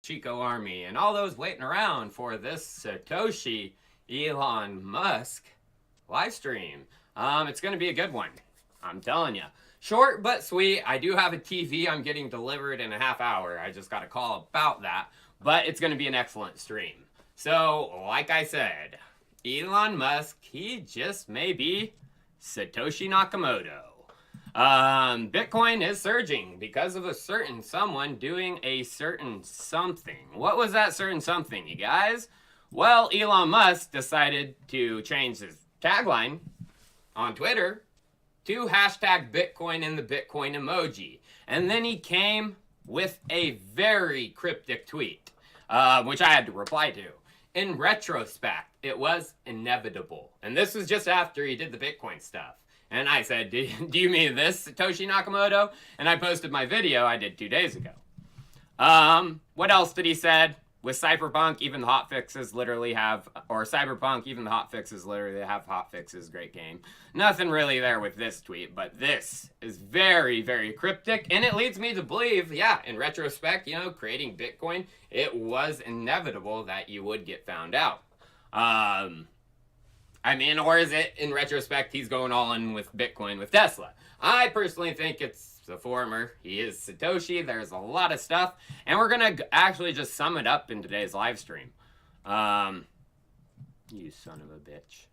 Chico army and all those waiting around for this Satoshi Elon Musk live stream. It's going to be a good one. I'm telling you. Short but sweet. I do have a TV I'm getting delivered in a half hour. I just got a call about that. But it's going to be an excellent stream. So, like I said, Elon Musk, he just may be Satoshi Nakamoto. Bitcoin is surging because of a certain someone doing a certain something. What was that certain something, you guys? Well, Elon Musk decided to change his tagline on Twitter to hashtag Bitcoin and the Bitcoin emoji. And then he came with a very cryptic tweet, which I had to reply to. In retrospect, it was inevitable. And this was just after he did the Bitcoin stuff. And I said, do you mean this, Satoshi Nakamoto? And I posted my video I did 2 days ago. What else did he said? With Cyberpunk, even the hotfixes literally have, or Cyberpunk, even the hotfixes literally have hotfixes. Great game. Nothing really there with this tweet, but this is very, very cryptic. And it leads me to believe, yeah, in retrospect, creating Bitcoin, it was inevitable that you would get found out. Or is it, in retrospect, he's going all in with Bitcoin with Tesla? I personally think it's the former. He is Satoshi. There's a lot of stuff. And we're going to actually just sum it up in today's live stream. You son of a bitch.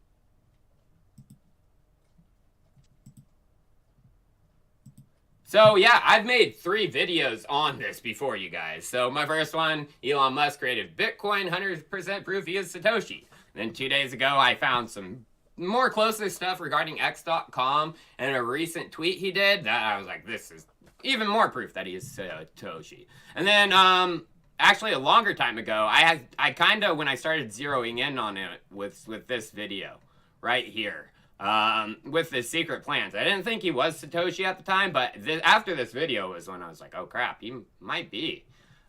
So, yeah, I've made 3 videos on this before, you guys. So, my first one, Elon Musk created Bitcoin, 100% proof he is Satoshi. Then 2 days ago, I found some more closer stuff regarding X.com and a recent tweet he did that I was like, this is even more proof that he is Satoshi. And then, actually a longer time ago, I kind of, when I started zeroing in on it with this video right here, with the secret plans. I didn't think he was Satoshi at the time, but after this video was when I was like, oh crap, he might be.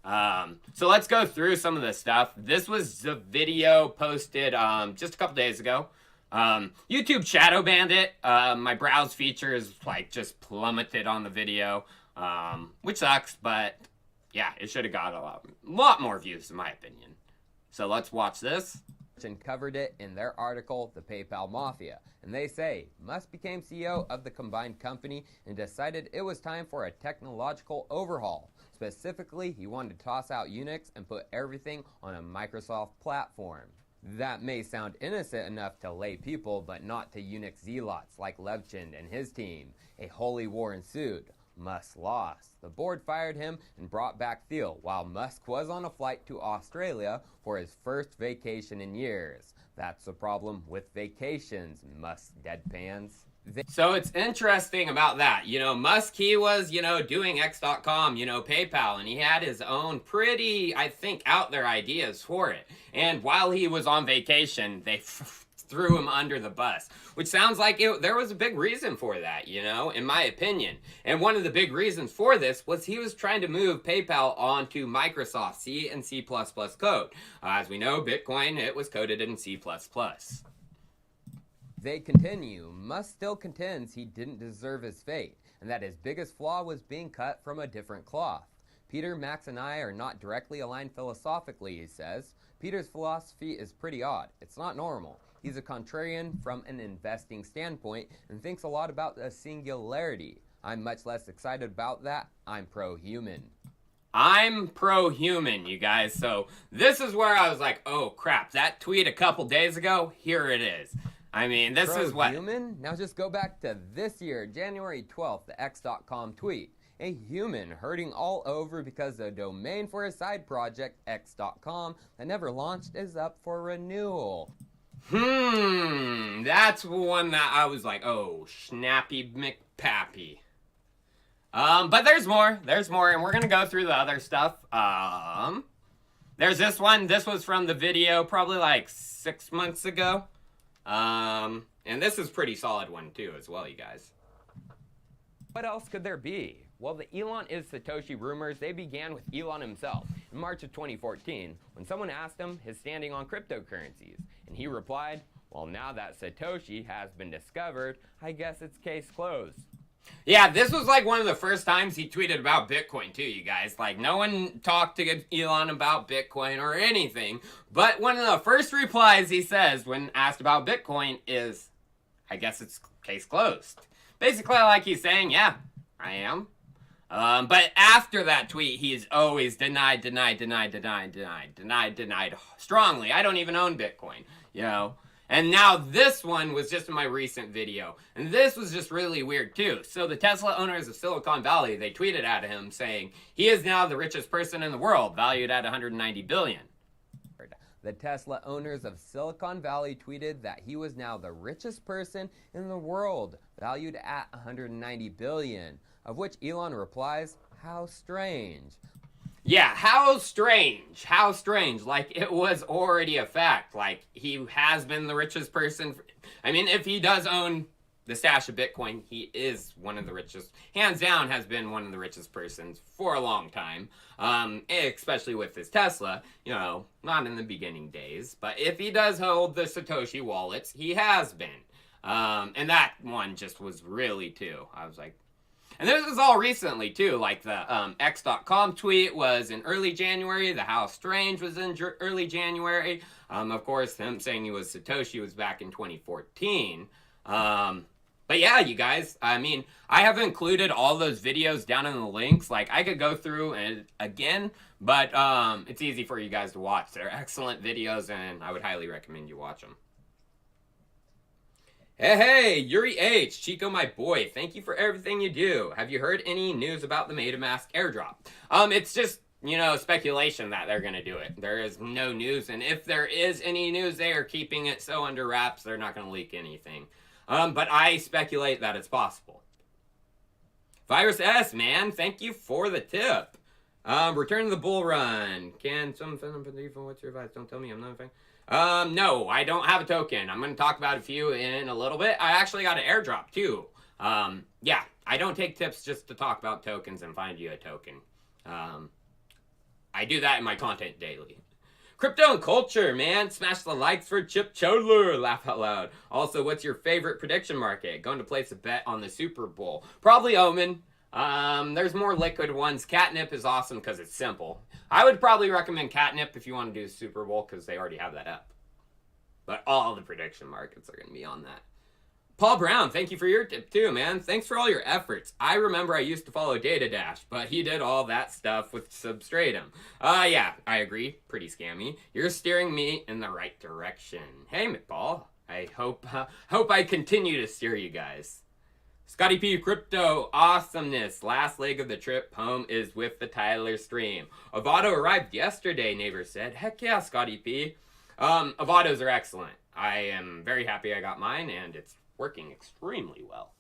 So let's go through some of this stuff. This was the video posted just a couple days ago. YouTube shadow banned it. My browse features just plummeted on the video, which sucks, but yeah, it should have got a lot more views in my opinion. So let's watch this. And covered it in their article, The PayPal Mafia. And they say, Musk became CEO of the combined company and decided it was time for a technological overhaul. Specifically, he wanted to toss out Unix and put everything on a Microsoft platform. That may sound innocent enough to lay people, but not to Unix zealots like Levchin and his team. A holy war ensued. Musk lost. The board fired him and brought back Thiel, while Musk was on a flight to Australia for his first vacation in years. That's the problem with vacations, Musk deadpans. So it's interesting about that. Musk, he was, doing X.com, PayPal, and he had his own pretty, I think, out there ideas for it. And while he was on vacation, they threw him under the bus, which sounds like there was a big reason for that, in my opinion. And one of the big reasons for this was he was trying to move PayPal onto Microsoft C and C++ code. As we know, Bitcoin, it was coded in C++. They continue. Musk still contends he didn't deserve his fate, and that his biggest flaw was being cut from a different cloth. Peter, Max, and I are not directly aligned philosophically, he says. Peter's philosophy is pretty odd. It's not normal. He's a contrarian from an investing standpoint and thinks a lot about a singularity. I'm much less excited about that. I'm pro-human. I'm pro-human, you guys. So this is where I was like, oh crap, that tweet a couple days ago, here it is. This is what... Pro-human? Now just go back to this year, January 12th, the X.com tweet. A human hurting all over because the domain for his side project, X.com, that never launched is up for renewal. That's one that I was like, oh, snappy McPappy. But there's more, and we're gonna go through the other stuff. There's this one. This was from the video probably like 6 months ago. And this is a pretty solid one too as well, you guys. What else could there be? Well, the Elon is Satoshi rumors, they began with Elon himself in March of 2014 when someone asked him his standing on cryptocurrencies. And he replied, well, now that Satoshi has been discovered, I guess it's case closed. Yeah, this was like one of the first times he tweeted about Bitcoin too, you guys. Like, no one talked to Elon about Bitcoin or anything. But one of the first replies he says when asked about Bitcoin is, I guess it's case closed. Basically, like he's saying, yeah, I am. But after that tweet, he's always denied strongly. I don't even own Bitcoin, you know. And now this one was just in my recent video. And this was just really weird too. So the Tesla owners of Silicon Valley, they tweeted at him saying, he is now the richest person in the world, valued at 190 billion. The Tesla owners of Silicon Valley tweeted that he was now the richest person in the world, valued at 190 billion, of which Elon replies, how strange. Yeah, how strange. How strange. Like, it was already a fact. Like, he has been the richest person. I mean, if he does own the stash of Bitcoin, he is one of the richest. Hands down, has been one of the richest persons for a long time. Especially with his Tesla. You know, not in the beginning days. But if he does hold the Satoshi wallets, he has been. And that one just was really, too. I was like... And this was all recently, too. Like, the X.com tweet was in early January. The How Strange was in early January. Of course, him saying he was Satoshi was back in 2014. But yeah, you guys, I mean, I have included all those videos down in the links. Like, I could go through and again, but it's easy for you guys to watch. They're excellent videos, and I would highly recommend you watch them. Hey, Yuri H, Chico, my boy, thank you for everything you do. Have you heard any news about the MetaMask airdrop? It's just, you know, speculation that they're going to do it. There is no news, and if there is any news, they are keeping it so under wraps, they're not going to leak anything. But I speculate that it's possible. Virus S, man, thank you for the tip. Return to the bull run. Can some believe in what's your advice? Don't tell me I'm not a fan. No, I don't have a token. I'm going to talk about a few in a little bit. I actually got an airdrop too. Yeah, I don't take tips just to talk about tokens and find you a token. I do that in my content daily. Crypto and culture, man. Smash the likes for Chip Chodler. Laugh out loud. Also, what's your favorite prediction market? Going to place a bet on the Super Bowl. Probably Omen. There's more liquid ones. Catnip is awesome because it's simple. I would probably recommend Catnip if you want to do Super Bowl because they already have that up. But all the prediction markets are going to be on that. Paul Brown, thank you for your tip too, man. Thanks for all your efforts. I remember I used to follow Data Dash, but he did all that stuff with Substratum. Yeah, I agree. Pretty scammy. You're steering me in the right direction. Hey, McPaul. I hope I continue to steer you guys. Scotty P Crypto awesomeness. Last leg of the trip home is with the Tyler stream. Avado arrived yesterday, neighbor said. Heck yeah, Scotty P. Avados are excellent. I am very happy I got mine, and it's working extremely well.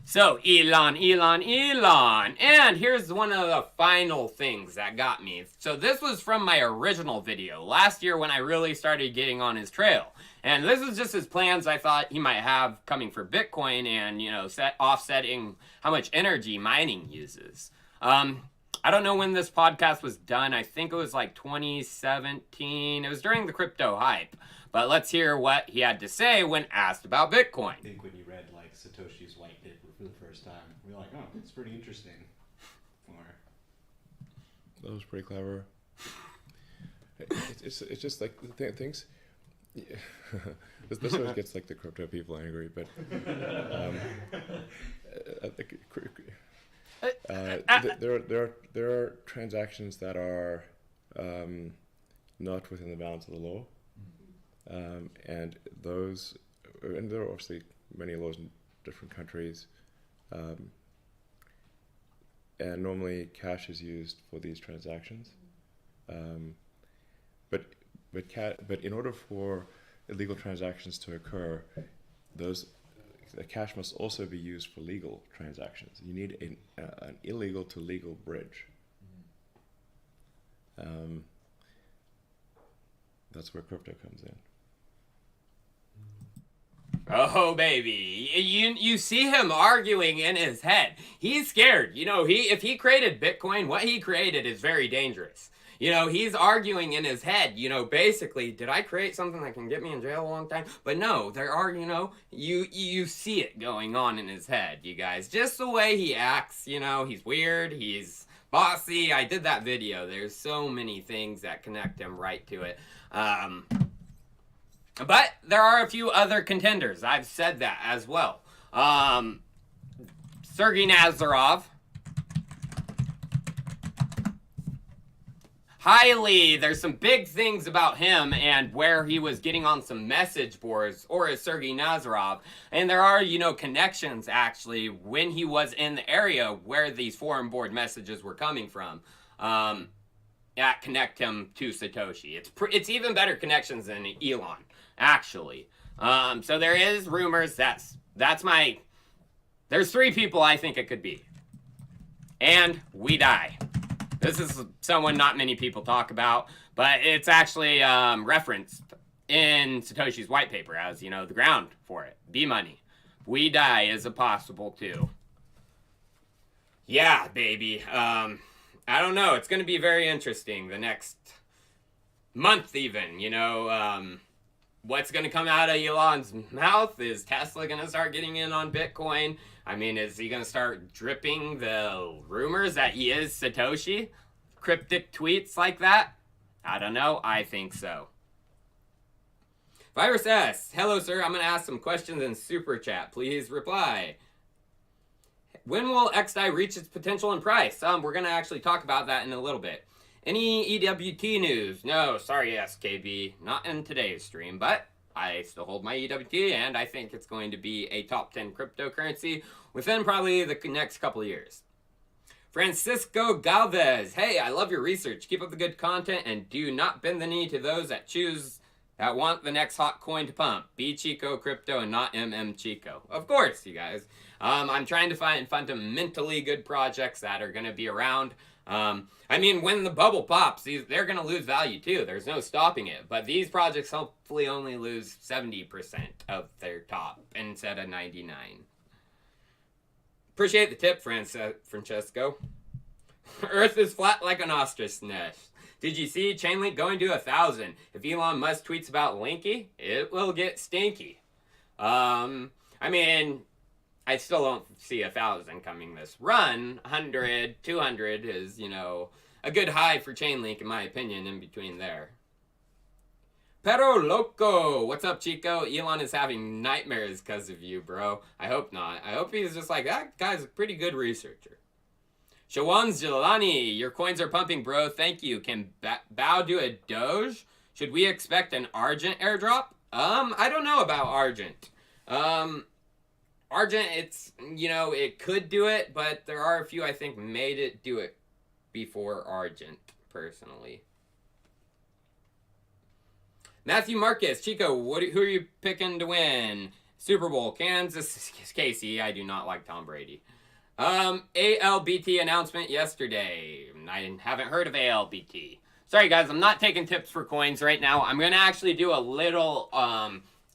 So, Elon. And here's one of the final things that got me. So this was from my original video last year when I really started getting on his trail. And this was just his plans I thought he might have coming for Bitcoin and, you know, offsetting how much energy mining uses. I don't know when this podcast was done. I think it was like 2017. It was during the crypto hype. But let's hear what he had to say when asked about Bitcoin. I think when you read like Satoshi's white paper for the first time, you're like, oh, it's pretty interesting. Or that was pretty clever. It's just like things. Yeah. This always gets like the crypto people angry, but there are transactions that are not within the bounds of the law. And there are obviously many laws in different countries, and normally cash is used for these transactions. But in order for illegal transactions to occur, the cash must also be used for legal transactions. You need an illegal to legal bridge. That's where crypto comes in. Oh, baby. You see him arguing in his head. He's scared. You know, if he created Bitcoin, what he created is very dangerous. You know, he's arguing in his head, you know, basically, did I create something that can get me in jail a long time? But no, there are, you know, you see it going on in his head, you guys. Just the way he acts, you know, he's weird, he's bossy. I did that video. There's so many things that connect him right to it. But there are a few other contenders. I've said that as well. Sergey Nazarov. There's some big things about him and where he was getting on some message boards, or as Sergey Nazarov. And there are, you know, connections actually when he was in the area where these forum board messages were coming from. That connect him to Satoshi. It's even better connections than Elon, actually. So there is rumors. There's 3 people I think it could be. And we die. This is someone not many people talk about, but it's actually referenced in Satoshi's white paper as, you know, the ground for it. B-money. We die is a possible too. Yeah, baby. I don't know. It's going to be very interesting the next month even, you know. What's going to come out of Elon's mouth? Is Tesla going to start getting in on Bitcoin? I mean, is he going to start dripping the rumors that he is Satoshi? Cryptic tweets like that? I don't know. I think so. Virus S. Hello, sir. I'm going to ask some questions in Super Chat. Please reply. When will XDAI reach its potential in price? We're going to actually talk about that in a little bit. Any EWT news? No, sorry, SKB. Not in today's stream, but I still hold my EWT, and I think it's going to be a top 10 cryptocurrency within probably the next couple of years. Francisco Galvez. Hey, I love your research. Keep up the good content, and do not bend the knee to those that want the next hot coin to pump. Be Chico Crypto and not Chico. Of course, you guys. I'm trying to find fundamentally good projects that are going to be around. I mean, when the bubble pops, they're going to lose value too. There's no stopping it. But these projects hopefully only lose 70% of their top instead of 99%. Appreciate the tip, Francesco. Earth is flat like an ostrich nest. Did you see Chainlink going to 1,000? If Elon Musk tweets about Linky, it will get stinky. I mean, I still don't see 1,000 coming this run. 100, 200 is, you know, a good high for Chainlink, in my opinion, in between there. Pero Loco, what's up, Chico? Elon is having nightmares because of you, bro. I hope not. I hope he's just like, that guy's a pretty good researcher. Shawan Jelani, your coins are pumping, bro. Thank you. Can Bao do a Doge? Should we expect an Argent airdrop? I don't know about Argent. Argent, it's, you know, it could do it, but there are a few I think made it do it before Argent, personally. Matthew Marcus, Chico, who are you picking to win? Super Bowl, Kansas, Casey. I do not like Tom Brady. ALBT announcement yesterday. I haven't heard of ALBT. Sorry, guys, I'm not taking tips for coins right now. I'm going to actually do a little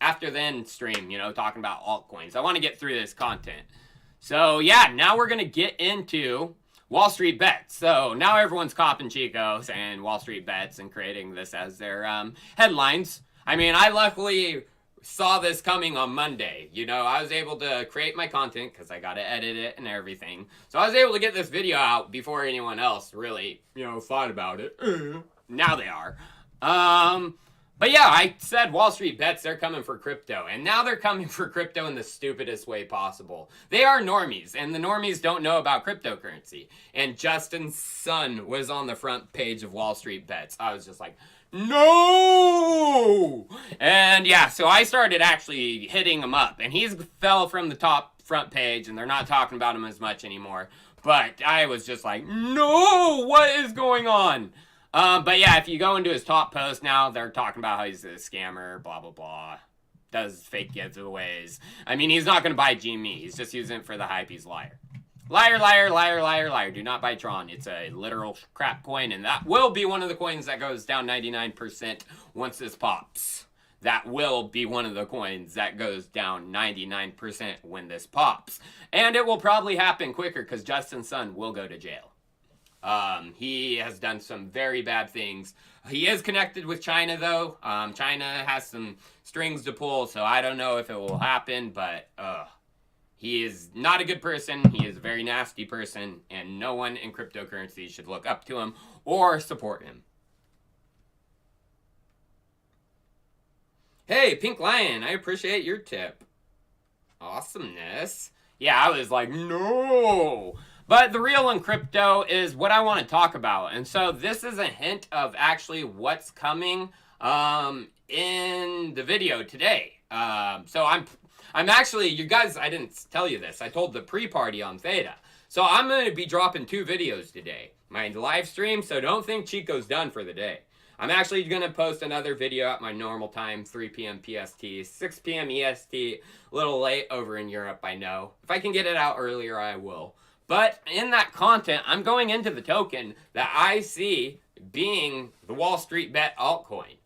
after then stream, you know, talking about altcoins. I want to get through this content. So, yeah, now we're going to get into Wall Street Bets. So now everyone's copping Chico and Wall Street Bets and creating this as their headlines. I mean, I luckily saw this coming on Monday. You know, I was able to create my content because I got to edit it and everything. So I was able to get this video out before anyone else really, you know, thought about it. Now they are. But yeah, I said Wall Street Bets, they're coming for crypto. And now they're coming for crypto in the stupidest way possible. They are normies, and the normies don't know about cryptocurrency. And Justin Sun was on the front page of Wall Street Bets. I was just like, no! And yeah, so I started actually hitting him up. And he's fell from the top front page, and they're not talking about him as much anymore. But I was just like, no! What is going on? But yeah, if you go into his top post now, they're talking about how he's a scammer, blah, blah, blah. Does fake giveaways. I mean, he's not going to buy GME. He's just using it for the hype. He's liar. Liar, liar, liar, liar, liar. Do not buy Tron. It's a literal crap coin, and that will be one of the coins that goes down 99% once this pops. That will be one of the coins that goes down 99% when this pops. And it will probably happen quicker because Justin Sun will go to jail. He has done some very bad things. He is connected with China, though. China has some strings to pull, so I don't know if it will happen, but he is not a good person. He is a very nasty person, and no one in cryptocurrency should look up to him or support him. Hey, Pink Lion, I appreciate your tip. Awesomeness. Yeah, I was like, no. But the real in crypto is what I want to talk about. And so this is a hint of actually what's coming in the video today. So I'm actually, you guys, I didn't tell you this. I told the pre-party on Theta. So I'm going to be dropping 2 videos today. My live stream, so don't think Chico's done for the day. I'm actually going to post another video at my normal time, 3 p.m. PST, 6 p.m. EST. A little late over in Europe, I know. If I can get it out earlier, I will. But in that content, I'm going into the token that I see being the Wall Street Bet altcoin.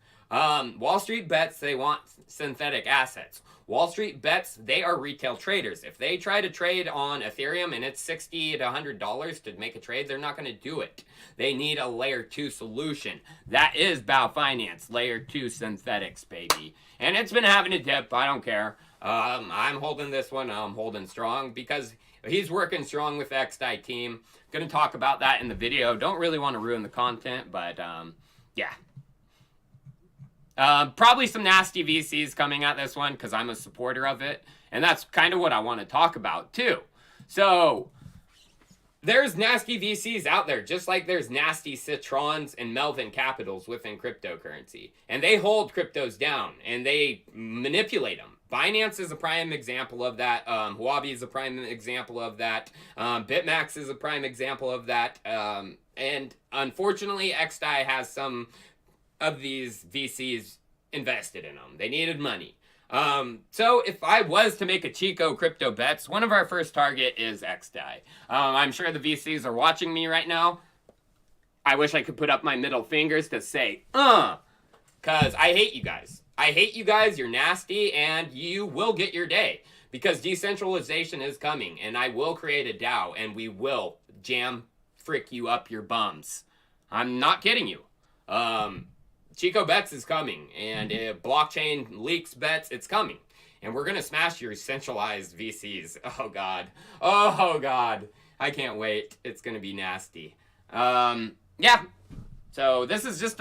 Wall Street Bets, they want synthetic assets. Wall Street Bets, they are retail traders. If they try to trade on Ethereum and it's $60 to $100 to make a trade, they're not going to do it. They need a layer 2 solution. That is Bao Finance, layer 2 synthetics, baby. And it's been having a dip, I don't care. I'm holding this one, I'm holding strong because he's working strong with the XDAI team. Gonna talk about that in the video. Don't really want to ruin the content, but yeah. Probably some nasty VCs coming at this one because I'm a supporter of it. And that's kind of what I want to talk about too. So there's nasty VCs out there, just like there's nasty Citrons and Melvin Capitals within cryptocurrency. And they hold cryptos down and they manipulate them. Binance is a prime example of that. Huobi is a prime example of that. BitMax is a prime example of that. And unfortunately, XDAI has some of these VCs invested in them. They needed money. So if I was to make a Chico crypto bets, one of our first target is XDAI. I'm sure the VCs are watching me right now. I wish I could put up my middle fingers to say, because I hate you guys. I hate you guys, you're nasty, and you will get your day. Because decentralization is coming, and I will create a DAO, and we will jam frick you up your bums. I'm not kidding you. Chico Bets is coming, and blockchain leaks bets, it's coming. And we're going to smash your centralized VCs. Oh, God. Oh, God. I can't wait. It's going to be nasty. Yeah. So this is just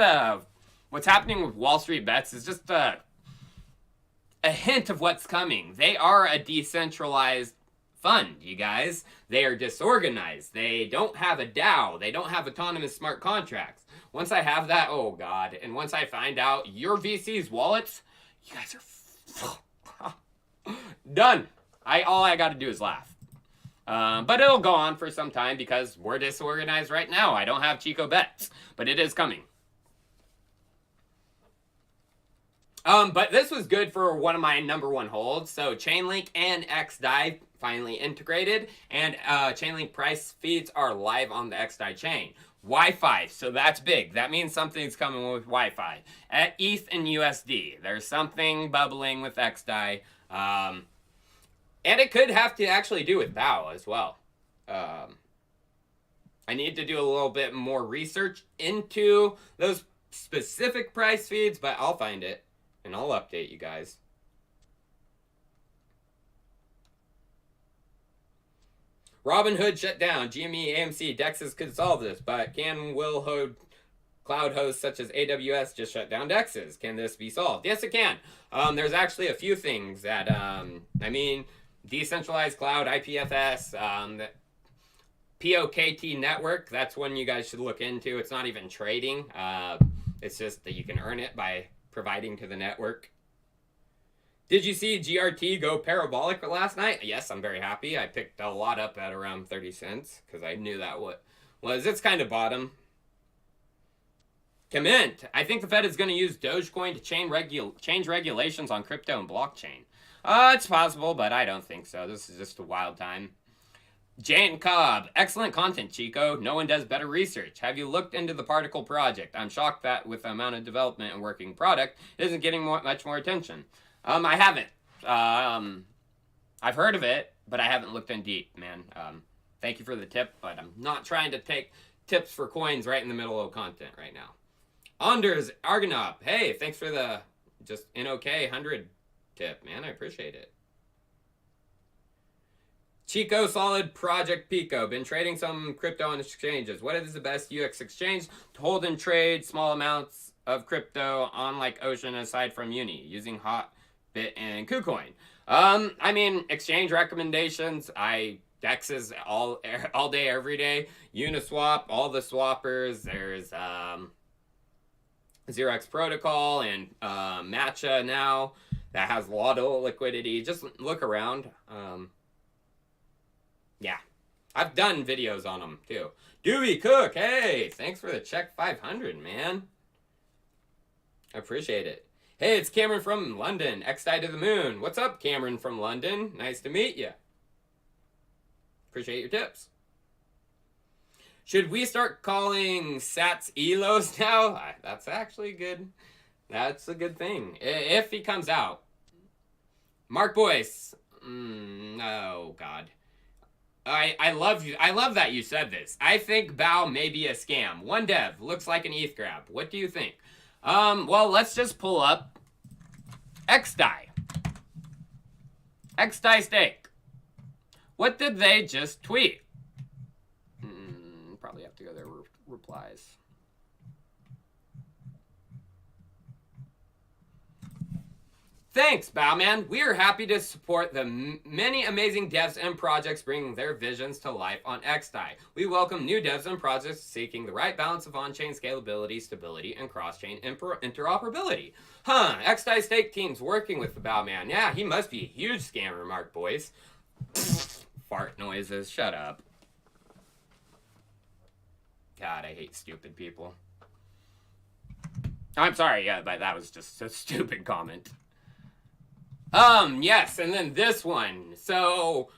what's happening with Wall Street Bets is just a hint of what's coming. They are a decentralized fund, you guys. They are disorganized. They don't have a DAO. They don't have autonomous smart contracts. Once I have that, oh God, and once I find out your VC's wallets, you guys are done. All I got to do is laugh. But it'll go on for some time because we're disorganized right now. I don't have Chico Bets, but it is coming. But this was good for one of my #1 holds. So Chainlink and XDAI finally integrated, and Chainlink price feeds are live on the XDAI chain. Wi-Fi, so that's big. That means something's coming with Wi-Fi. At ETH and USD, there's something bubbling with XDAI. And it could have to actually do with Bao as well. I need to do a little bit more research into those specific price feeds, but I'll find it. And I'll update you guys. Robinhood shut down. GME, AMC, DEXs could solve this, but will cloud hosts such as AWS just shut down DEXs? Can this be solved? Yes, it can. There's actually a few things that, decentralized cloud, IPFS, the POKT network, that's one you guys should look into. It's not even trading. It's just that you can earn it by providing to the network. Did you see GRT go parabolic last night? Yes, I'm very happy. I picked a lot up at around 30 cents because I knew that it's kind of bottom. Comment. I think the Fed is going to use Dogecoin to change regulations on crypto and blockchain. It's possible, but I don't think so. This is just a wild time. Jane Cobb. Excellent content, Chico. No one does better research. Have you looked into the particle project? I'm shocked that with the amount of development and working product, it isn't getting much more attention. I haven't. I've heard of it, but I haven't looked in deep, man. Thank you for the tip, but I'm not trying to take tips for coins right in the middle of content right now. Anders Argonop, hey, thanks for the just NOK 100 tip, man. I appreciate it. Chico Solid Project Pico. Been trading some crypto on exchanges. What is the best UX exchange to hold and trade small amounts of crypto on like Ocean aside from Uni using Hotbit and KuCoin? I mean, exchange recommendations. DEXs all day, every day. Uniswap, all the swappers. There's Xerox Protocol and Matcha now that has a lot of liquidity. Just look around. Yeah, I've done videos on them too. Dewey Cook, hey, thanks for the check 500, man. I appreciate it. Hey, it's Cameron from London. X-Die to the moon. What's up, Cameron from London? Nice to meet you. Appreciate your tips. Should we start calling Sats Elos now? That's actually good. That's a good thing. If he comes out. Mark Boyce. Oh, God. I love you. I love that you said this. I think BAO may be a scam. One dev. Looks like an ETH grab. What do you think? Well, let's just pull up X-Die. X-Die Stake. What did they just tweet? Probably have to go there replies. Thanks, Bowman. We are happy to support the many amazing devs and projects bringing their visions to life on X-Die. We welcome new devs and projects seeking the right balance of on-chain scalability, stability, and cross-chain interoperability. X-Die Stake team's working with the Bowman. Yeah, he must be a huge scammer, Mark Boyce. Fart noises. Shut up. God, I hate stupid people. I'm sorry, yeah, but that was just a stupid comment. Yes, and then this one. So,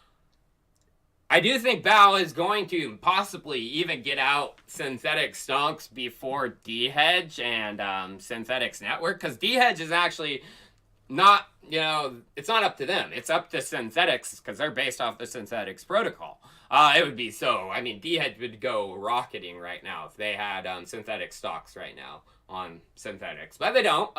I do think BAO is going to possibly even get out Synthetic Stonks before D-Hedge and Synthetics Network, because D-Hedge is actually not, it's not up to them. It's up to Synthetics, because they're based off the Synthetics protocol. It would be so, D-Hedge would go rocketing right now if they had synthetic stocks right now on Synthetics. But they don't.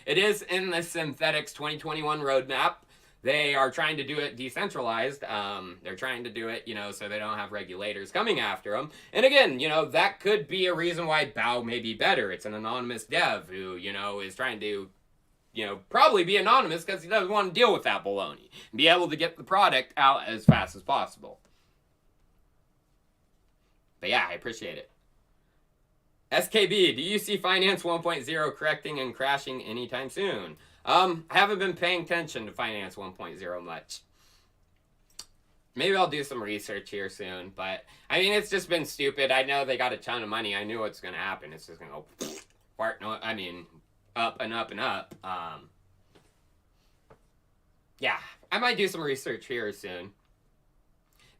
It is in the Synthetics 2021 roadmap. They are trying to do it decentralized. They're trying to do it, so they don't have regulators coming after them. And again, that could be a reason why BAO may be better. It's an anonymous dev who, is trying to, probably be anonymous because he doesn't want to deal with that baloney. And be able to get the product out as fast as possible. But yeah, I appreciate it. SKB, do you see Finance 1.0 correcting and crashing anytime soon? I haven't been paying attention to Finance 1.0 much. Maybe I'll do some research here soon, but it's just been stupid. I know they got a ton of money. I knew what's going to happen. It's just going to go up and up and up. Yeah, I might do some research here soon.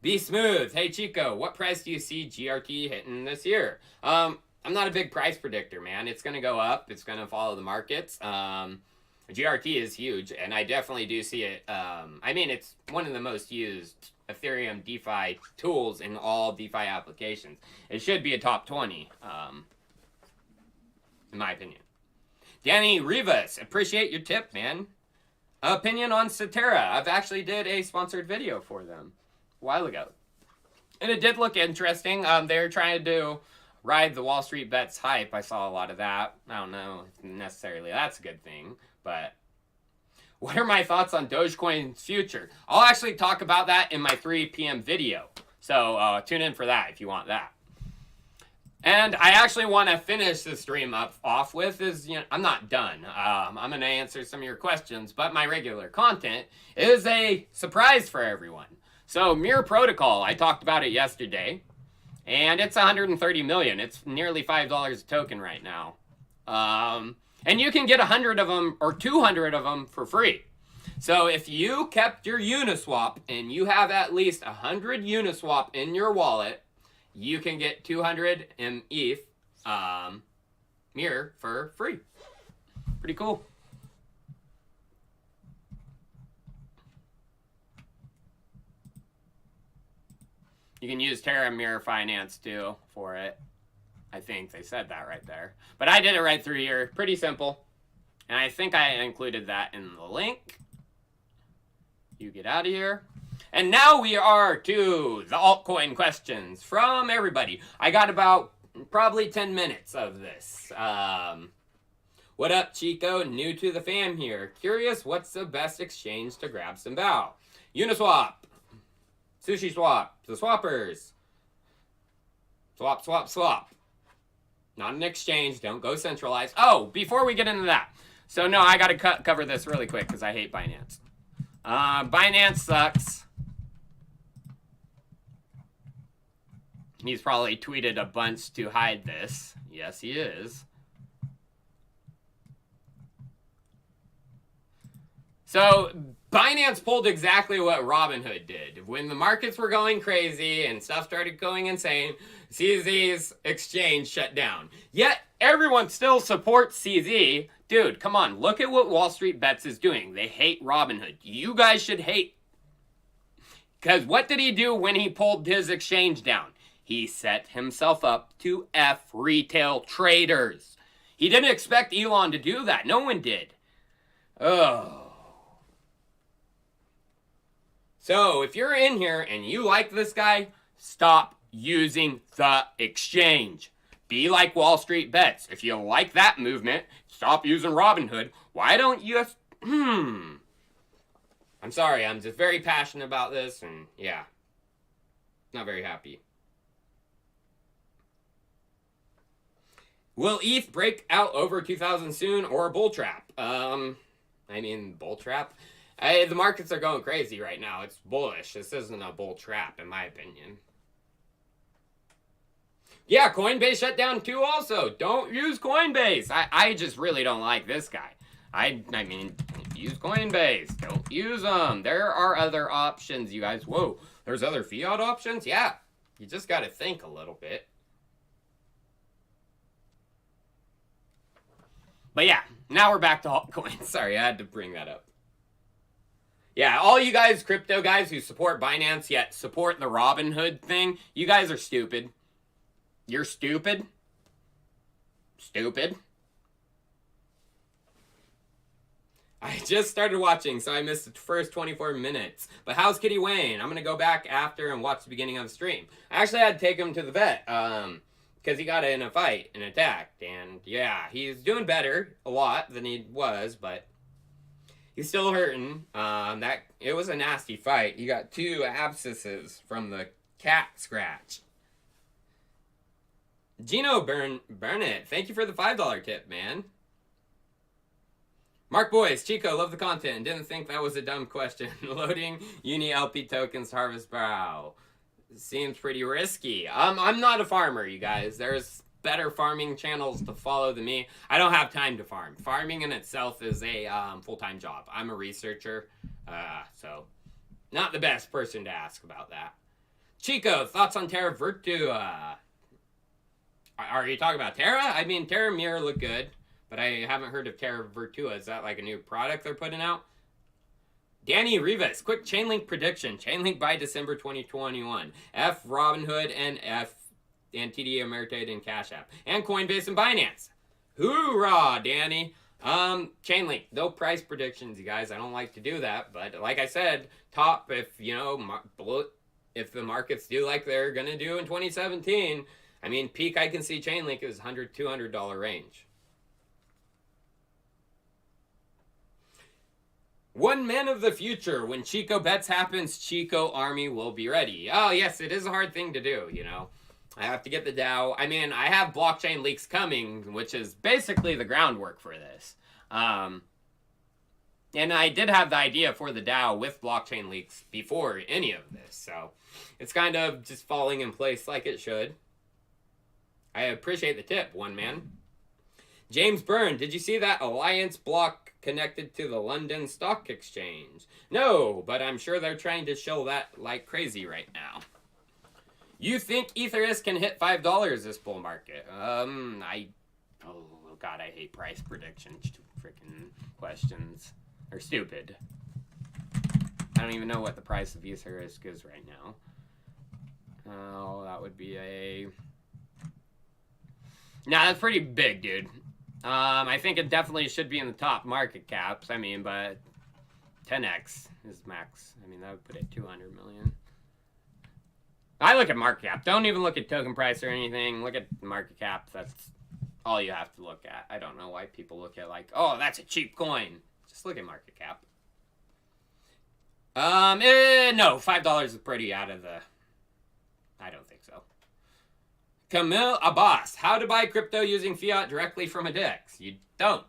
Be Smooth, hey Chico, what price do you see GRT hitting this year? I'm not a big price predictor, man. It's going to go up. It's going to follow the markets. GRT is huge, and I definitely do see it. It's one of the most used Ethereum DeFi tools in all DeFi applications. It should be a top 20, in my opinion. Danny Rivas, appreciate your tip, man. Opinion on Cetera. I've actually did a sponsored video for them a while ago. And it did look interesting. They're trying to ride the wallstreetbets hype. I saw a lot of that. I don't know if necessarily that's a good thing, but what are my thoughts on Dogecoin's future? I'll actually talk about that in my 3 p.m. video. So tune in for that if you want that. And I actually want to finish the stream off with is, I'm not done. I'm going to answer some of your questions, but my regular content is a surprise for everyone. So Mirror Protocol, I talked about it yesterday. And it's 130 million. It's nearly $5 a token right now. And you can get 100 of them or 200 of them for free. So if you kept your Uniswap and you have at least 100 Uniswap in your wallet, you can get 200 ETH Mirror for free. Pretty cool. You can use Terra Mirror Finance too for it. I think they said that right there. But I did it right through here. Pretty simple. And I think I included that in the link. You get out of here. And now we are to the altcoin questions from everybody. I got about probably 10 minutes of this. What up, Chico? New to the fam here. Curious, what's the best exchange to grab some bow? Uniswap. Sushi Swap. The swappers. Swap, swap, swap. Not an exchange. Don't go centralized. Oh, before we get into that. So, no, I got to cover this really quick because I hate Binance. Binance sucks. He's probably tweeted a bunch to hide this. Yes, he is. So, Binance pulled exactly what Robinhood did. When the markets were going crazy and stuff started going insane, CZ's exchange shut down. Yet, everyone still supports CZ. Dude, come on, look at what wallstreetbets is doing. They hate Robinhood. You guys should hate. Because what did he do when he pulled his exchange down? He set himself up to F retail traders. He didn't expect Elon to do that. No one did. Oh. So, if you're in here and you like this guy, stop using the exchange. Be like Wall Street Bets. If you like that movement, stop using Robinhood. Why don't you... I'm sorry, I'm just very passionate about this, and yeah. Not very happy. Will ETH break out over 2,000 soon or a bull trap? Bull trap? The markets are going crazy right now. It's bullish. This isn't a bull trap, in my opinion. Yeah, Coinbase shut down too also. Don't use Coinbase. I just really don't like this guy. I mean, use Coinbase. Don't use them. There are other options, you guys. Whoa, there's other fiat options? Yeah. You just got to think a little bit. But yeah, now we're back to altcoins. Sorry, I had to bring that up. Yeah, all you guys, crypto guys who support Binance yet support the Robinhood thing, you guys are stupid. You're stupid. Stupid. I just started watching, so I missed the first 24 minutes. But how's Kitty Wayne? I'm going to go back after and watch the beginning of the stream. I actually had to take him to the vet, because he got in a fight and attacked. And yeah, he's doing better a lot than he was, but he's still hurting. It was a nasty fight. He got 2 abscesses from the cat scratch. Gino Burnett, thank you for the $5 tip, man. Mark Boyce, Chico, love the content. Didn't think that was a dumb question. Loading Uni LP tokens, harvest brow. Seems pretty risky. I'm not a farmer, you guys. There's better farming channels to follow than me. I don't have time to farm. Farming in itself is a full-time job. I'm a researcher, so not the best person to ask about that. Chico, thoughts on Terra Virtua? Are you talking about Terra? I mean, Terra Mirror looked good, but I haven't heard of Terra Virtua. Is that like a new product they're putting out? Danny Rivas, quick Chainlink prediction. Chainlink by December 2021. F Robinhood and TD Ameritrade and Cash App. And Coinbase and Binance. Hoorah, Danny. Chainlink, no price predictions, you guys. I don't like to do that, but like I said, top if, if the markets do like they're going to do in 2017, I mean, peak I can see Chainlink is $100, $200 range. One man of the future. When Chico Bets happens, Chico Army will be ready. Oh, yes, it is a hard thing to do, I have to get the DAO. I mean, I have blockchain leaks coming, which is basically the groundwork for this. And I did have the idea for the DAO with blockchain leaks before any of this. So it's kind of just falling in place like it should. I appreciate the tip, one man. James Byrne, did you see that Alliance block connected to the London Stock Exchange? No, but I'm sure they're trying to show that like crazy right now. You think Ethereum can hit $5 this bull market? Oh God, I hate price predictions. Freaking questions are stupid. I don't even know what the price of Ethereum is right now. Oh, that would be a Nah, that's pretty big, dude. I think it definitely should be in the top market caps. I mean, but 10x is max. I mean, that would put it 200 million. I look at market cap. Don't even look at token price or anything. Look at market cap. That's all you have to look at. I don't know why people look at like, oh, that's a cheap coin. Just look at market cap. No, $5 is pretty out of the... I don't think so. Camille Abbas, how to buy crypto using fiat directly from a DEX. You don't.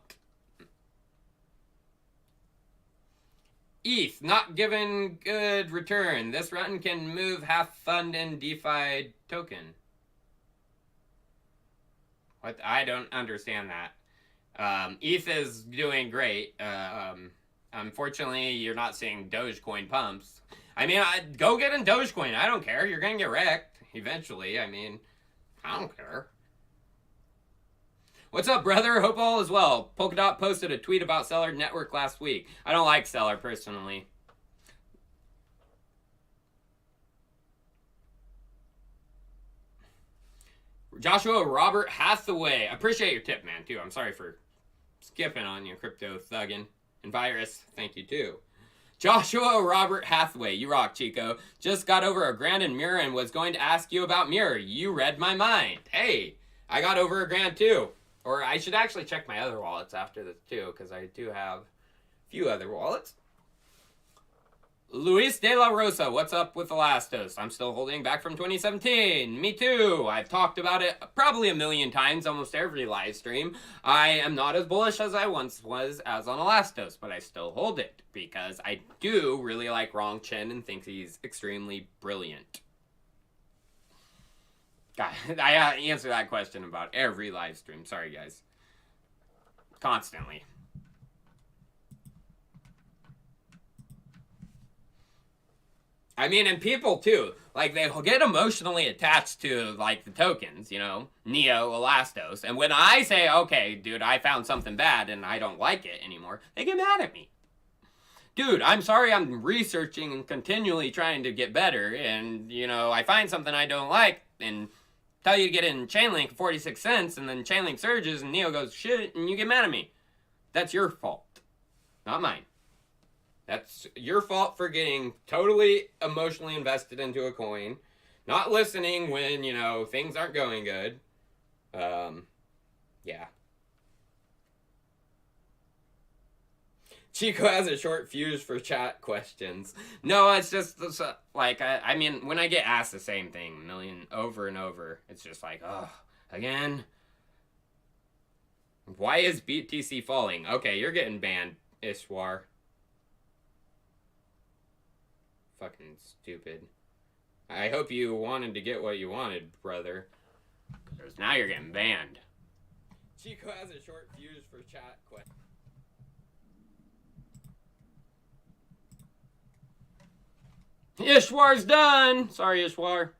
ETH, not given good return. This run can move half fund in DeFi token. What? I don't understand that. ETH is doing great. Unfortunately, you're not seeing Dogecoin pumps. I mean, go get in Dogecoin. I don't care. You're going to get wrecked eventually. I mean, I don't care. What's up, brother? Hope all is well. Polkadot posted a tweet about Stellar Network last week. I don't like Stellar personally. Joshua Robert Hathaway. Appreciate your tip, man, too. I'm sorry for skipping on you, crypto thuggin'. And Virus, thank you, too. Joshua Robert Hathaway. You rock, Chico. Just got over $1,000 in Mirror and was going to ask you about Mirror. You read my mind. Hey, I got over $1,000, too. Or I should actually check my other wallets after this, too, because I do have a few other wallets. Luis De La Rosa, what's up with Elastos? I'm still holding back from 2017. Me too. I've talked about it probably a million times, almost every live stream. I am not as bullish as I once was as on Elastos, but I still hold it because I do really like Rong Chen and think he's extremely brilliant. God, I answer that question about every live stream. Sorry, guys. Constantly. I mean, and people, too. Like, they get emotionally attached to, like, the tokens, you know? Neo, Elastos. And when I say, okay, dude, I found something bad and I don't like it anymore, they get mad at me. Dude, I'm sorry, I'm researching and continually trying to get better. And, you know, I find something I don't like and... tell you to get in Chainlink for 46 cents, and then Chainlink surges, and Neo goes, shit, and you get mad at me. That's your fault. Not mine. That's your fault for getting totally emotionally invested into a coin. Not listening when, you know, things aren't going good. Yeah. Chico has a short fuse for chat questions. No, it's just, like, I mean, when I get asked the same thing a million over and over, it's just like, oh, again? Why is BTC falling? Okay, you're getting banned, Ishwar. Fucking stupid. I hope you wanted to get what you wanted, brother. Because now you're getting banned. Chico has a short fuse for chat questions. Ishwar's done! Sorry, Ishwar.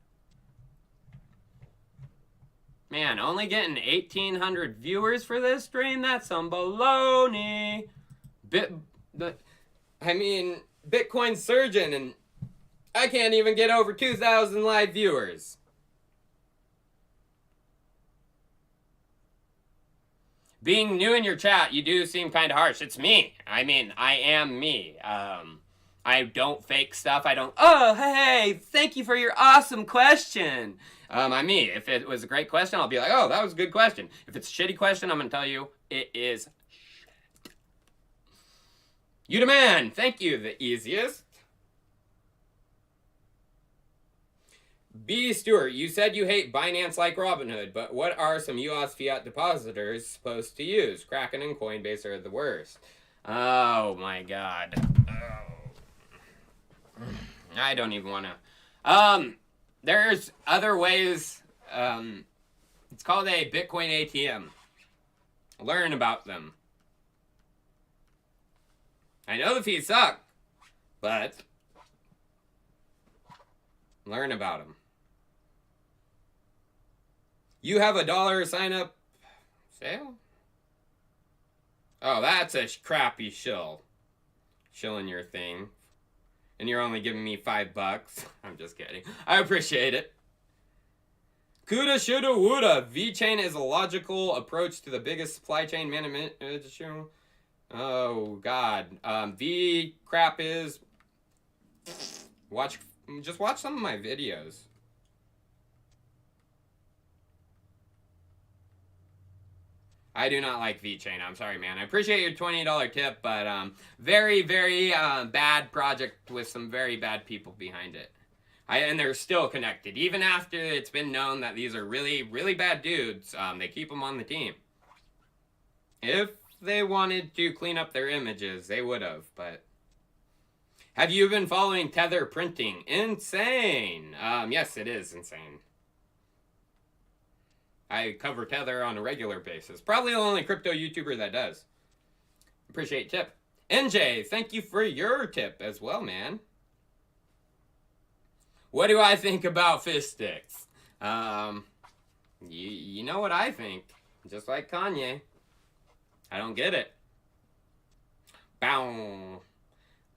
Man, only getting 1,800 viewers for this stream? That's some baloney. I mean, Bitcoin's surging and I can't even get over 2,000 live viewers. Being new in your chat, you do seem kind of harsh. It's me. I mean, I am me. I don't fake stuff. I don't, oh, hey, thank you for your awesome question. I'm me. If it was a great question, I'll be like, oh, that was a good question. If it's a shitty question, I'm going to tell you it is shit. You demand. Thank you, the easiest. B. Stewart, you said you hate Binance like Robinhood, but what are some US fiat depositors supposed to use? Kraken and Coinbase are the worst. Oh, my God. Oh. I don't even want to. There's other ways. It's called a Bitcoin ATM. Learn about them. I know the fees suck, but learn about them. You have $1 sign up sale? Oh, that's a crappy shill. Shilling your thing. And you're only giving me $5. I'm just kidding. I appreciate it. Kuda, shoulda, woulda. VeChain is a logical approach to the biggest supply chain management issue. Oh, God. V crap is... Just watch some of my videos. I do not like VeChain. I'm sorry, man. I appreciate your $20 tip, but very, very bad project with some very bad people behind it. And they're still connected. Even after it's been known that these are really, really bad dudes, they keep them on the team. If they wanted to clean up their images, they would have, but... Have you been following Tether printing? Insane! Yes, it is insane. I cover Tether on a regular basis. Probably the only crypto YouTuber that does. Appreciate tip. NJ, thank you for your tip as well, man. What do I think about fish sticks? You know what I think. Just like Kanye. I don't get it. Bow.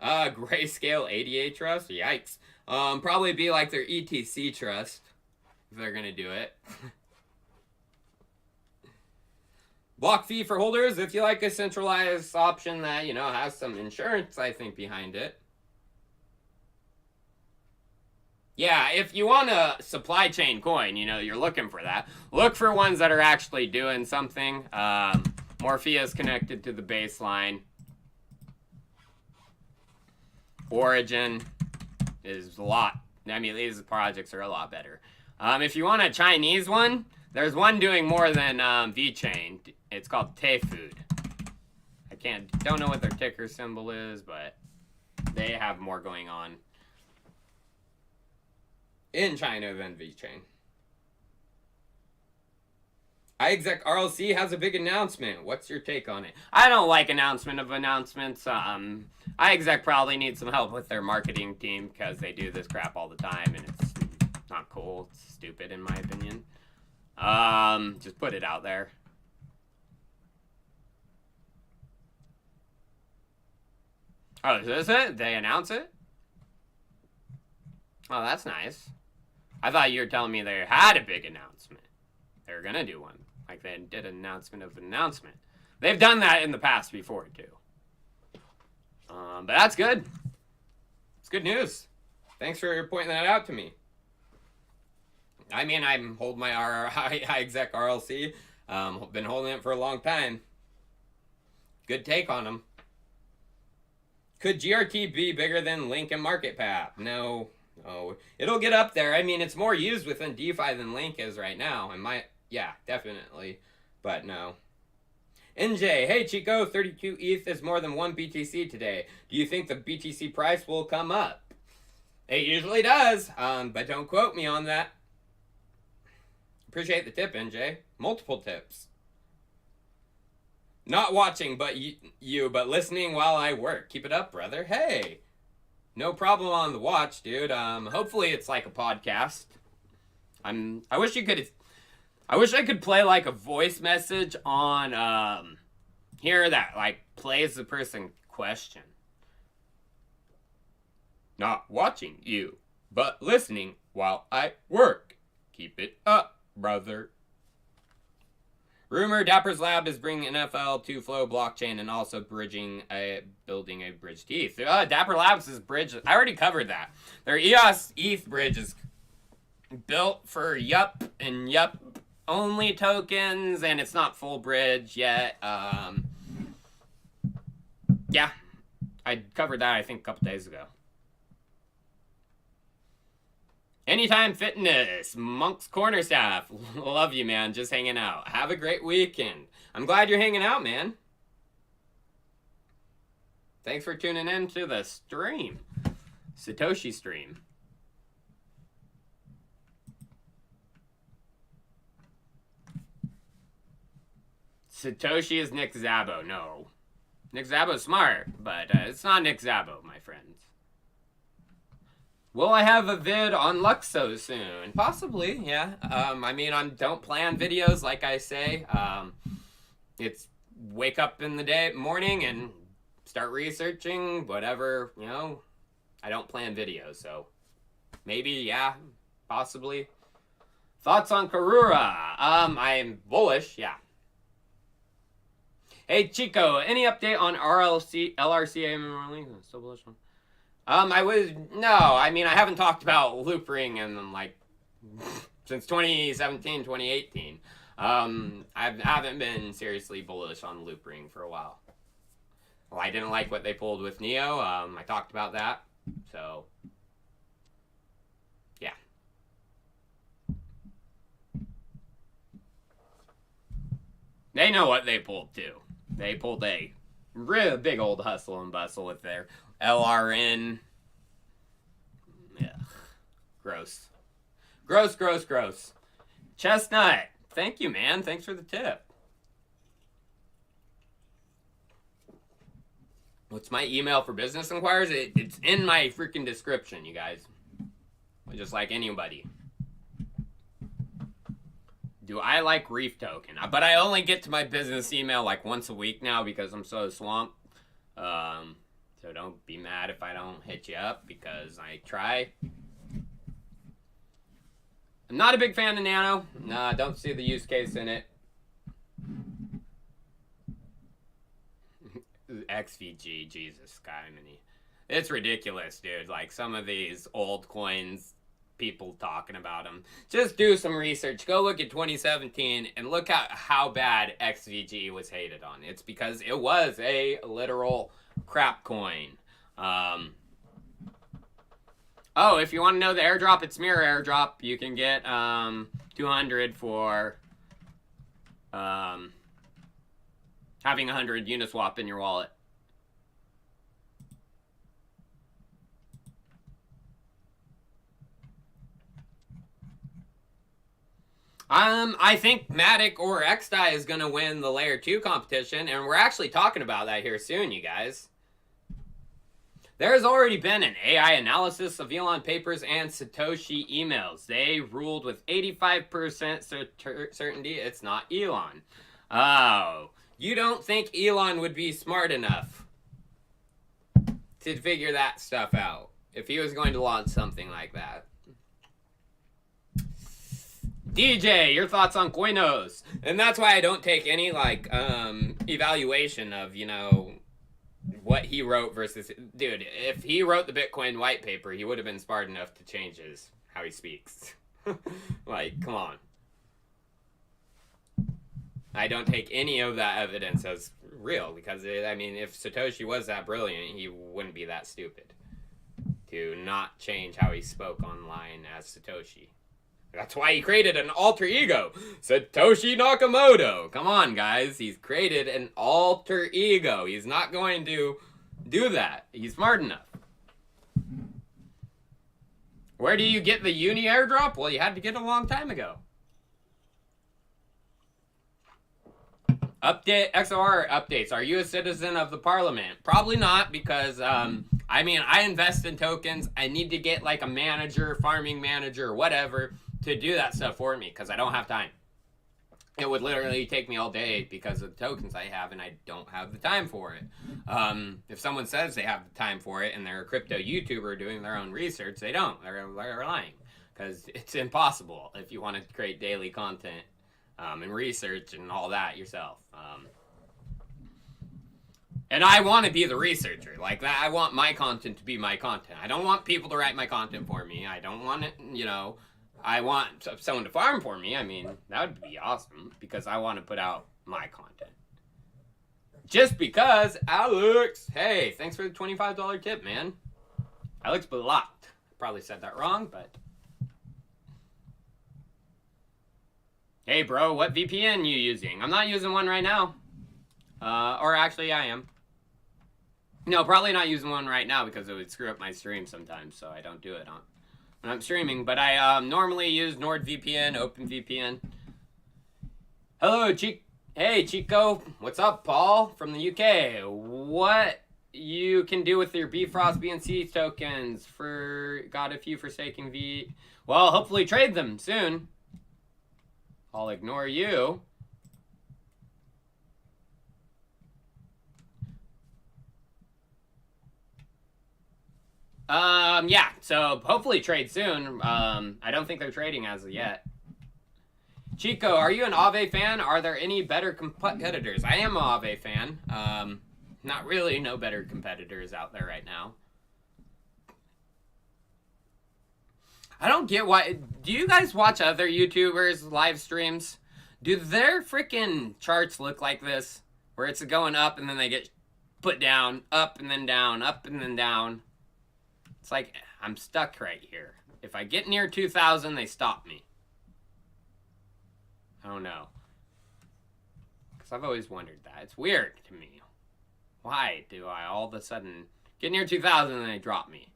Grayscale ADA Trust? Yikes. Probably be like their ETC Trust. If they're gonna do it. Block fee for holders. If you like a centralized option that, you know, has some insurance, I think, behind it. Yeah, if you want a supply chain coin, you know, you're looking for that. Look for ones that are actually doing something. Morpheus connected to the baseline. Origin is a lot. I mean, these projects are a lot better. If you want a Chinese one, there's one doing more than VeChain. It's called Tayfood. Don't know what their ticker symbol is, but they have more going on in China than VeChain. iExec RLC has a big announcement. What's your take on it? I don't like announcements. iExec probably needs some help with their marketing team because they do this crap all the time and it's not cool. It's stupid in my opinion. Just put it out there. Oh, is this it? They announce it? Oh, that's nice. I thought you were telling me they had a big announcement. They were gonna do one. Like they did an announcement of an announcement. They've done that in the past before, too. But that's good. It's good news. Thanks for pointing that out to me. I mean, I'm holding my iExec RLC. Been holding it for a long time. Good take on them. Could GRT be bigger than Link and MarketCap? No. Oh, it'll get up there. I mean, it's more used within DeFi than Link is right now. Yeah, definitely. But no. NJ, hey Chico, 32 ETH is more than 1 BTC today. Do you think the BTC price will come up? It usually does, but don't quote me on that. Appreciate the tip, NJ. Multiple tips. Not watching, but but listening while I work. Keep it up, brother. Hey, no problem on the watch, dude. Hopefully it's like a podcast. I wish I could play like a voice message on here that like plays the person question. Not watching you, but listening while I work. Keep it up, brother. Rumor Dapper's Lab is bringing NFL to Flow blockchain and also building a bridge to ETH. Dapper Labs is bridge. I already covered that. Their EOS ETH bridge is built for yup and yup only tokens, and it's not full bridge yet. Yeah, I covered that I think a couple days ago. Anytime Fitness, Monk's Corner staff. Love you, man. Just hanging out. Have a great weekend. I'm glad you're hanging out, man. Thanks for tuning in to the stream. Satoshi stream. Satoshi is Nick Szabo. No. Nick Szabo's smart, but it's not Nick Szabo, my friends. Will I have a vid on Luxo soon? Possibly, yeah. I mean, don't plan videos like I say. It's wake up in the morning and start researching, whatever, you know. I don't plan videos, so maybe, yeah, possibly. Thoughts on Karura? I'm bullish, yeah. Hey Chico, any update on LRCA? Still bullish one. I haven't talked about loop ring in like since 2017, 2018. I haven't been seriously bullish on loop ring for a while. Well, I didn't like what they pulled with Neo. I talked about that. So, yeah. They know what they pulled too. They pulled a real big old hustle and bustle with their LRN. Yeah. Gross. Gross. Chestnut. Thank you, man. Thanks for the tip. What's my email for business inquiries? It's in my freaking description, you guys. Just like anybody. Do I like Reef Token? But I only get to my business email like once a week now because I'm so swamped. So don't be mad if I don't hit you up because I try. I'm not a big fan of Nano. Nah, don't see the use case in it. XVG, Jesus, Skymany. It's ridiculous, dude. Like, some of these old coins, people talking about them. Just do some research. Go look at 2017 and look at how bad XVG was hated on. It's because it was a literal crap coin. Oh, if you want to know the airdrop, it's mirror airdrop. You can get 200 for having 100 Uniswap in your wallet. I think Matic or XDAI is going to win the Layer 2 competition, and we're actually talking about that here soon, you guys. There's already been an AI analysis of Elon papers and Satoshi emails. They ruled with 85% certainty it's not Elon. Oh, you don't think Elon would be smart enough to figure that stuff out if he was going to launch something like that? DJ, your thoughts on Coinos? And that's why I don't take any, like, evaluation of, you know, what he wrote versus... Dude, if he wrote the Bitcoin white paper, he would have been smart enough to change how he speaks. Like, come on. I don't take any of that evidence as real, because, I mean, if Satoshi was that brilliant, he wouldn't be that stupid to not change how he spoke online as Satoshi. That's why he created an alter ego, Satoshi Nakamoto. Come on, guys. He's created an alter ego. He's not going to do that. He's smart enough. Where do you get the Uni airdrop? Well, you had to get it a long time ago. Update XOR updates. Are you a citizen of the parliament? Probably not, because I mean, I invest in tokens. I need to get like a manager, farming manager, whatever, to do that stuff for me, because I don't have time. It would literally take me all day because of the tokens I have, and I don't have the time for it. If someone says they have the time for it and they're a crypto YouTuber doing their own research, they don't. They're lying, because it's impossible if you want to create daily content and research and all that yourself. And I want to be the researcher. Like, that, I want my content to be my content. I don't want people to write my content for me. I don't want it, you know, I want someone to farm for me. I mean, that would be awesome, because I want to put out my content. Just because, Alex, hey, thanks for the $25 tip, man. Alex Blocked. Probably said that wrong, but... Hey, bro, what VPN you using? I'm not using one right now. Or actually, I am. No, probably not using one right now because it would screw up my stream sometimes, so I don't do it when I'm streaming. But I normally use NordVPN, OpenVPN. Hello, Hey, Chico. What's up, Paul from the UK? What you can do with your Bifrost BNC tokens for... Got a few Forsaken V... Well, hopefully trade them soon. I'll ignore you. Yeah, so hopefully trade soon. I don't think they're trading as of yet. Chico, are you an Aave fan? Are there any better competitors? I am an Aave fan. Not really, no better competitors out there right now. I don't get why. Do you guys watch other YouTubers' live streams? Do their freaking charts look like this? Where it's going up and then they get put down, up and then down, up and then down. It's like, I'm stuck right here. If I get near 2,000, they stop me. I don't know. Because I've always wondered that. It's weird to me. Why do I all of a sudden get near 2,000 and they drop me?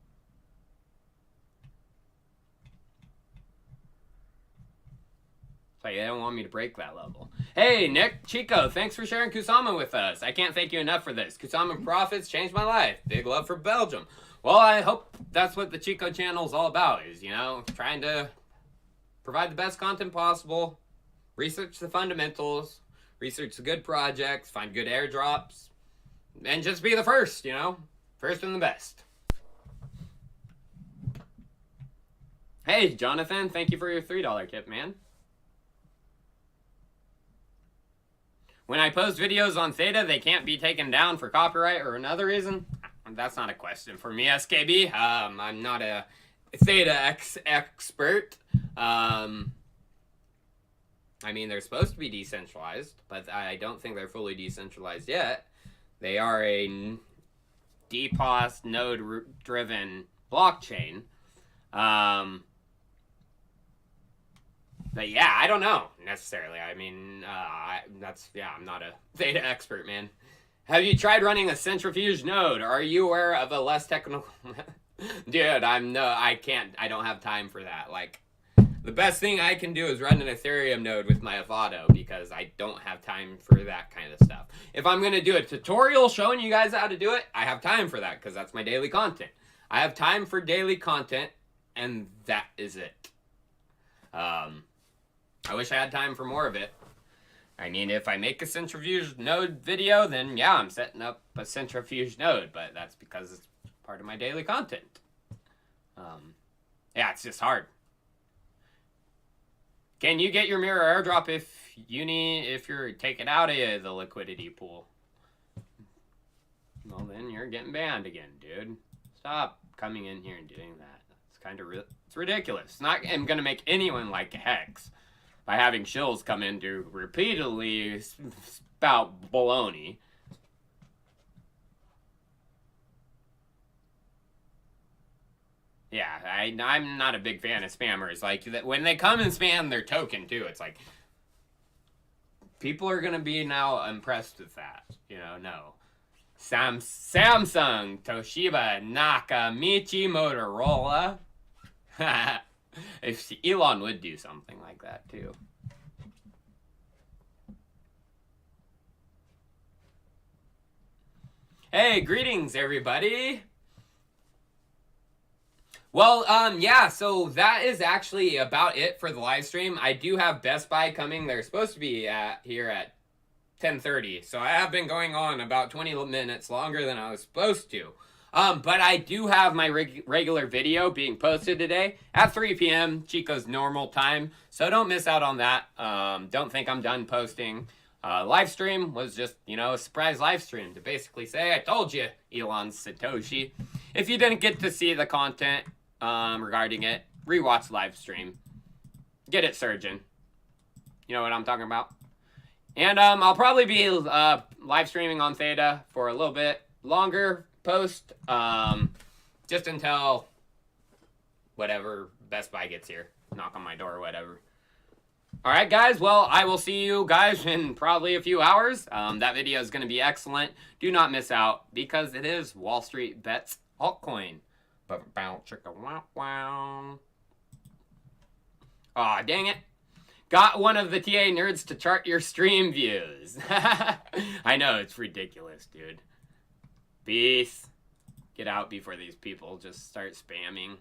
It's like they don't want me to break that level. Hey, Nick, Chico, thanks for sharing Kusama with us. I can't thank you enough for this. Kusama profits changed my life. Big love for Belgium. Well, I hope that's what the Chico channel is all about, is, you know, trying to provide the best content possible, research the fundamentals, research the good projects, find good airdrops, and just be the first, you know, first and the best. Hey, Jonathan, thank you for your $3 tip, man. When I post videos on Theta, they can't be taken down for copyright or another reason? That's not a question for me, SKB. I'm not a Theta expert. I mean, they're supposed to be decentralized, but I don't think they're fully decentralized yet. They are a DPoS node-driven blockchain. But yeah, I don't know necessarily. I mean, I'm not a Theta expert, man. Have you tried running a centrifuge node? Are you aware of a less technical? Dude, I don't have time for that. Like, the best thing I can do is run an Ethereum node with my Avado because I don't have time for that kind of stuff. If I'm going to do a tutorial showing you guys how to do it, I have time for that because that's my daily content. I have time for daily content, and that is it. I wish I had time for more of it. I mean, if I make a centrifuge node video, then yeah, I'm setting up a centrifuge node, but that's because it's part of my daily content. Yeah, it's just hard. Can you get your mirror airdrop if you're taken out of the liquidity pool? Well, then you're getting banned again, dude. Stop coming in here and doing that. It's kind of it's ridiculous. It's not going to make anyone like Hex by having shills come in to repeatedly spout baloney. Yeah, I'm not a big fan of spammers. Like, when they come and spam their token, too, it's like, people are going to be now impressed with that. You know, no. Samsung, Toshiba, Nakamichi, Motorola. If Elon would do something like that, too. Hey, greetings, everybody. Well, yeah, so that is actually about it for the live stream. I do have Best Buy coming. They're supposed to be here at 10:30. So I have been going on about 20 minutes longer than I was supposed to. But I do have my regular video being posted today at 3 p.m. Chico's normal time. So don't miss out on that. Don't think I'm done posting. Live stream was just, you know, a surprise live stream to basically say, I told you, Elon's Satoshi. If you didn't get to see the content regarding it, rewatch live stream. Get it, surgeon. You know what I'm talking about? And I'll probably be live streaming on Theta for a little bit longer post, just until whatever Best Buy gets here. Knock on my door or whatever. Alright guys, well, I will see you guys in probably a few hours. That video is going to be excellent. Do not miss out, because it is Wall Street Bets Altcoin. Aw, dang it. Got one of the TA nerds to chart your stream views. I know, it's ridiculous, dude. Peace. Get out before these people just start spamming.